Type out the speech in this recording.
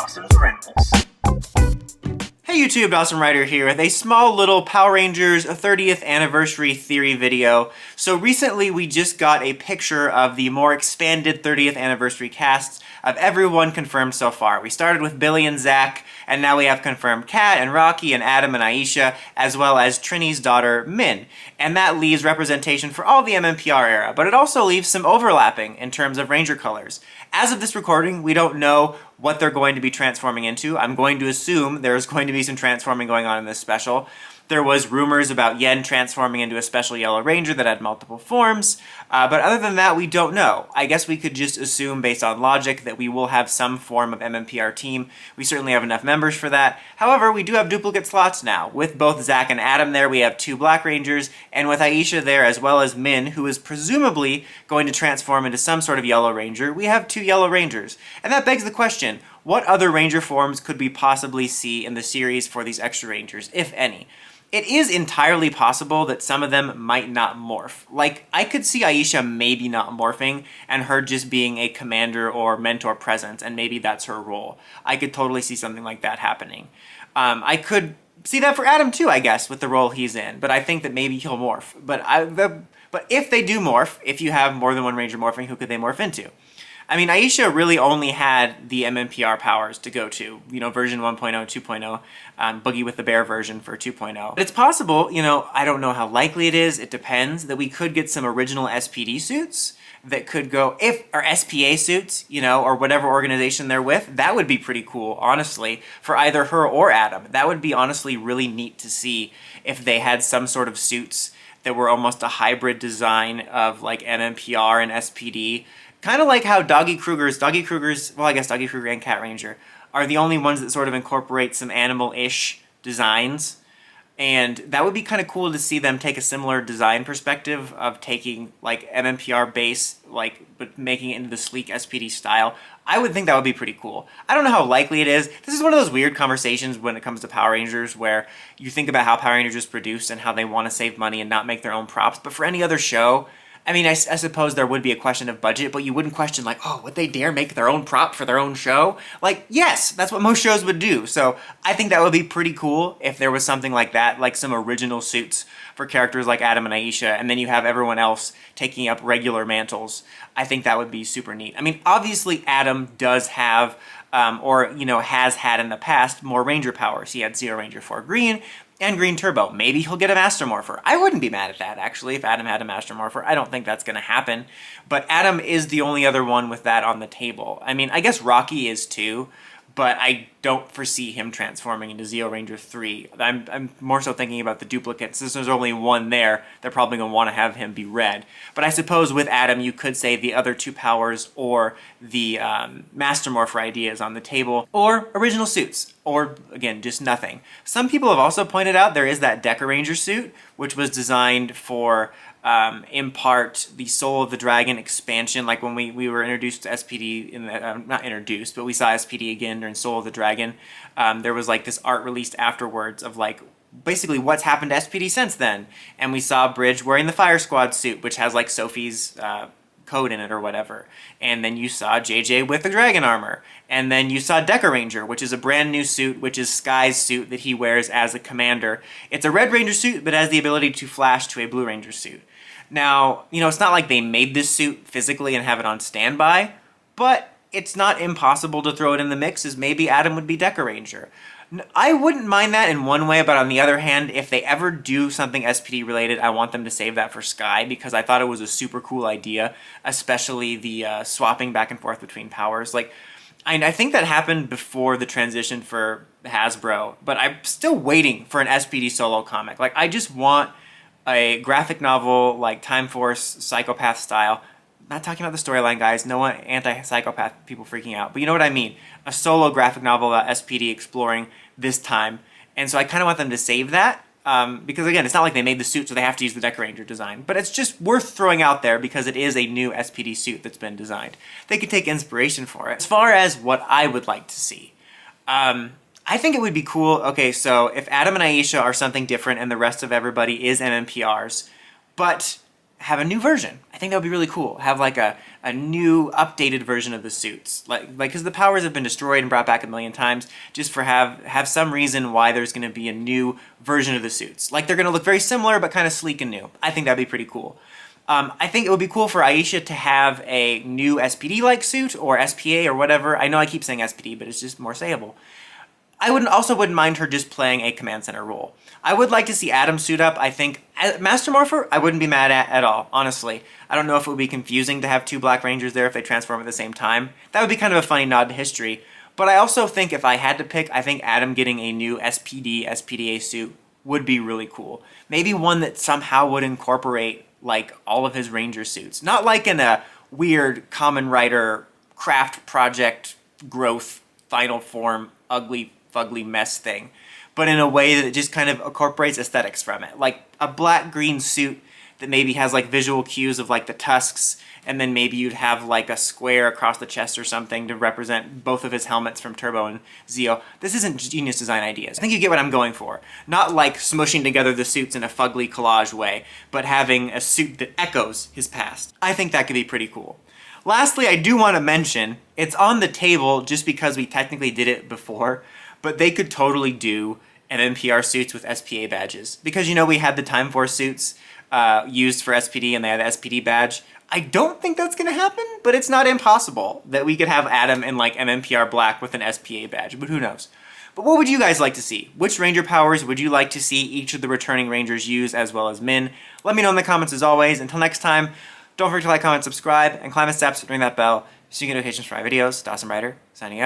Dawson's Rentals. Hey YouTube, Dawson Ryder here with a small little Power Rangers 30th anniversary theory video. So recently we just got a picture of the more expanded 30th anniversary casts of everyone confirmed so far. We started with Billy and Zach, and now we have confirmed Kat and Rocky and Adam and Aisha, as well as Trini's daughter, Min. And that leaves representation for all the mmpr era, but it also leaves some overlapping in terms of Ranger colors. As of this recording, we don't know what they're going to be transforming into. I'm going to assume there's going to be some transforming going on in this special. There was rumors about Yen transforming into a special Yellow Ranger that had multiple forms, but other than that, we don't know. I guess we could just assume, based on logic, that we will have some form of mmpr team. We certainly have enough members for that. However, we do have duplicate slots now. With both Zach and Adam there, we have 2 Black Rangers, and with Aisha there, as well as Min, who is presumably going to transform into some sort of Yellow Ranger, we have 2 Yellow Rangers. And that begs the question, what other Ranger forms could we possibly see in the series for these extra Rangers, if any? It is entirely possible that some of them might not morph. Like, I could see Aisha maybe not morphing and her just being a commander or mentor presence, and maybe that's her role. I could totally see something like that happening. I could see that for Adam too, I guess, with the role he's in, but I think that maybe he'll morph. But if they do morph, if you have more than one Ranger morphing, who could they morph into? I mean, Aisha really only had the mmpr powers to go to, you know, version 1.0, 2.0, Boogie with the Bear version for 2.0. But it's possible, you know, I don't know how likely it is, it depends, that we could get some original SPD suits that could go, or SPA suits, you know, or whatever organization they're with. That would be pretty cool, honestly, for either her or Adam. That would be honestly really neat to see if they had some sort of suits that were almost a hybrid design of like mmpr and SPD. Kind of like how Doggy Kruger's, well, I guess Doggy Kruger and Cat Ranger are the only ones that sort of incorporate some animal-ish designs. And that would be kind of cool to see them take a similar design perspective of taking like MMPR base, like, but making it into the sleek SPD style. I would think that would be pretty cool. I don't know how likely it is. This is one of those weird conversations when it comes to Power Rangers where you think about how Power Rangers is produced and how they want to save money and not make their own props. But for any other show, I mean, I suppose there would be a question of budget, but you wouldn't question like, oh, would they dare make their own prop for their own show? Like, yes, that's what most shows would do. So I think that would be pretty cool if there was something like that, like some original suits for characters like Adam and Aisha, and then you have everyone else taking up regular mantles. I think that would be super neat. I mean, obviously Adam does have, or, you know, has had in the past, more Ranger powers. He had Zero Ranger 4 Green, and Green Turbo. Maybe he'll get a Master Morpher. I wouldn't be mad at that, actually, if Adam had a Master Morpher. I don't think that's going to happen. But Adam is the only other one with that on the table. I mean, I guess Rocky is too, but I don't foresee him transforming into Zeo Ranger 3. I'm more so thinking about the duplicates. Since there's only one there, they're probably going to want to have him be red. But I suppose with Adam, you could say the other 2 powers or the Master Morpher idea is on the table, or original suits, or, again, just nothing. Some people have also pointed out there is that Deca Ranger suit, which was designed for, in part, the Soul of the Dragon expansion. Like when we were introduced to SPD, not introduced, but we saw SPD again during Soul of the Dragon, there was like this art released afterwards of like basically what's happened to SPD since then. And we saw Bridge wearing the Fire Squad suit, which has like Sophie's code in it or whatever. And then you saw JJ with the dragon armor. And then you saw Deca Ranger, which is a brand new suit, which is Sky's suit that he wears as a commander. It's a Red Ranger suit, but has the ability to flash to a Blue Ranger suit. Now, you know, it's not like they made this suit physically and have it on standby, but it's not impossible to throw it in the mix as maybe Adam would be Deca Ranger. I wouldn't mind that in one way, but on the other hand, if they ever do something SPD related, I want them to save that for Sky, because I thought it was a super cool idea, especially the swapping back and forth between powers. Like, I think that happened before the transition for Hasbro, but I'm still waiting for an SPD solo comic. Like, I just want a graphic novel, like Time Force, Psychopath style. Not talking about the storyline, guys. No one anti-psychopath people freaking out. But you know what I mean. A solo graphic novel about SPD exploring this time. And so I kind of want them to save that. Because again, it's not like they made the suit so they have to use the Deca Ranger design. But it's just worth throwing out there because it is a new SPD suit that's been designed. They could take inspiration for it. As far as what I would like to see. I think it would be cool. Okay, so if Adam and Aisha are something different and the rest of everybody is MMPRs, but have a new version. I think that would be really cool. Have like a new updated version of the suits. Like because the powers have been destroyed and brought back a million times, just for have some reason why there's gonna be a new version of the suits. Like they're gonna look very similar but kind of sleek and new. I think that'd be pretty cool. I think it would be cool for Aisha to have a new SPD-like suit, or SPA, or whatever. I know I keep saying SPD, but it's just more sayable. I wouldn't mind her just playing a command center role. I would like to see Adam suit up. I think Master Morpher, I wouldn't be mad at all, honestly. I don't know if it would be confusing to have two Black Rangers there if they transform at the same time. That would be kind of a funny nod to history. But I also think if I had to pick, I think Adam getting a new SPDA suit would be really cool. Maybe one that somehow would incorporate like all of his Ranger suits. Not like in a weird Kamen Rider craft project growth final form ugly fugly mess thing, but in a way that it just kind of incorporates aesthetics from it. Like a black-green suit that maybe has like visual cues of like the tusks, and then maybe you'd have like a square across the chest or something to represent both of his helmets from Turbo and Zeo. This isn't genius design ideas. I think you get what I'm going for. Not like smushing together the suits in a fugly collage way, but having a suit that echoes his past. I think that could be pretty cool. Lastly, I do want to mention, it's on the table just because we technically did it before, but they could totally do mmpr suits with SPA badges. Because, you know, we had the Time Force suits used for SPD and they had the SPD badge. I don't think that's going to happen, but it's not impossible that we could have Adam in like mmpr black with an SPA badge, but who knows. But what would you guys like to see? Which Ranger powers would you like to see each of the returning Rangers use, as well as Min? Let me know in the comments as always. Until next time, don't forget to like, comment, subscribe, and climb the steps, ring that bell so you get notifications for my videos. Dawson Ryder, signing out.